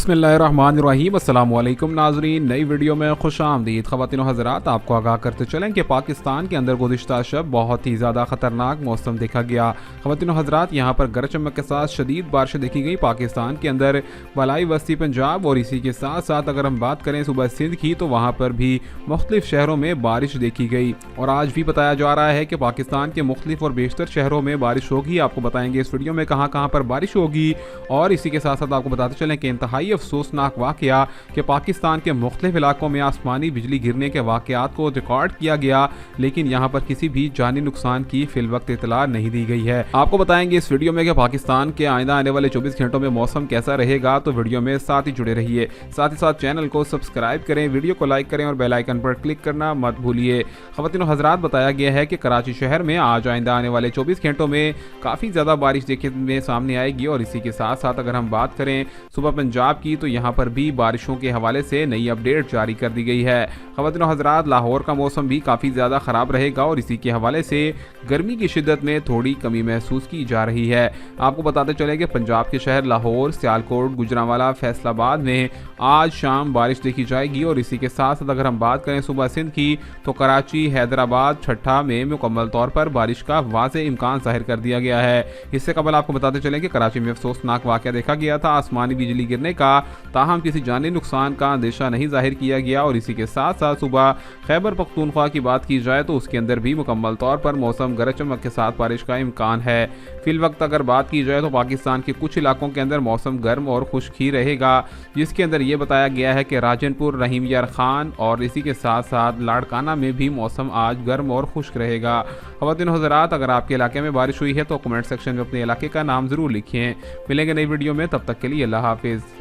بسم اللہ الرحمن الرحیم۔ السلام علیکم ناظرین، نئی ویڈیو میں خوش آمدید۔ خواتین و حضرات، آپ کو آگاہ کرتے چلیں کہ پاکستان کے اندر گزشتہ شب بہت ہی زیادہ خطرناک موسم دیکھا گیا۔ خواتین و حضرات، یہاں پر گرج چمک کے ساتھ شدید بارشیں دیکھی گئی پاکستان کے اندر بالائی وسطی پنجاب، اور اسی کے ساتھ ساتھ اگر ہم بات کریں صوبہ سندھ کی تو وہاں پر بھی مختلف شہروں میں بارش دیکھی گئی، اور آج بھی بتایا جا رہا ہے کہ پاکستان کے مختلف اور بیشتر شہروں میں بارش ہوگی۔ آپ کو بتائیں گے اس ویڈیو میں کہاں کہاں پر بارش ہوگی، اور اسی کے ساتھ ساتھ آپ کو بتاتے چلیں کہ انتہائی افسوسناک واقعہ کہ پاکستان کے مختلف علاقوں میں آسمانی بجلی گرنے کے واقعات کو ریکارڈ کیا گیا، لیکن یہاں پر کسی بھی جانی نقصان کی فی الوقت اطلاع نہیں دی گئی ہے۔ آپ کو بتائیں گے اس ویڈیو میں کہ پاکستان کے آئندہ آنے والے 24 گھنٹوں میں موسم کیسا رہے گا، تو ویڈیو میں ساتھ ہی جڑے رہیے۔ ساتھ ہی ساتھ چینل کو سبسکرائب کریں، ویڈیو کو لائک کریں اور بیل آئیکن پر کلک کرنا مت بھولیے۔ خواتین و حضرات، بتایا گیا ہے کہ کراچی شہر میں آج آئندہ آنے والے 24 گھنٹوں میں کافی زیادہ بارش دیکھنے میں سامنے آئے گی، اور اسی کے ساتھ ساتھ اگر ہم بات کریں صوبہ پنجاب کی تو یہاں پر بھی بارشوں کے حوالے سے نئی اپڈیٹ جاری کر دی گئی ہے۔ خواتین و حضرات، لاہور کا موسم بھی کافی زیادہ خراب رہے گا، اور اسی کے حوالے سے گرمی کی شدت میں تھوڑی کمی محسوس کی جا رہی ہے۔ آپ کو بتاتے چلیں کہ پنجاب کے شہر لاہور، سیالکوٹ، گجرانوالہ، فیصل آباد میں آج شام بارش دیکھی جائے گی، اور اسی کے ساتھ ساتھ اگر ہم بات کریں صوبہ سندھ کی تو کراچی، حیدرآباد، ٹھٹھہ میں مکمل طور پر بارش کا واضح امکان ظاہر کر دیا گیا ہے۔ اس سے قبل آپ کو بتاتے چلیں کہ کراچی میں افسوسناک واقعہ دیکھا گیا تھا آسمانی بجلی گرنے کا، تاہم کسی جانی نقصان کا اندیشہ نہیں ظاہر کیا گیا، اور اسی کے ساتھ ساتھ صوبہ خیبر پختونخوا کی بات کی جائے تو اس کے اندر بھی مکمل طور پر موسم گرج چمک کے ساتھ بارش کا امکان ہے۔ فی الوقت اگر بات کی جائے تو پاکستان کے کچھ علاقوں کے اندر موسم گرم اور خشک ہی رہے گا، جس کے اندر یہ بتایا گیا ہے کہ راجن پور، رحیم یار خان اور اسی کے ساتھ ساتھ لاڑکانہ میں بھی موسم آج گرم اور خشک رہے گا۔ خواتین و حضرات، اگر آپ کے علاقے میں بارش ہوئی ہے تو کمنٹ سیکشن میں اپنے علاقے کا نام ضرور لکھیں۔ ملیں گے نئی ویڈیو میں، تب تک کے لیے اللہ حافظ۔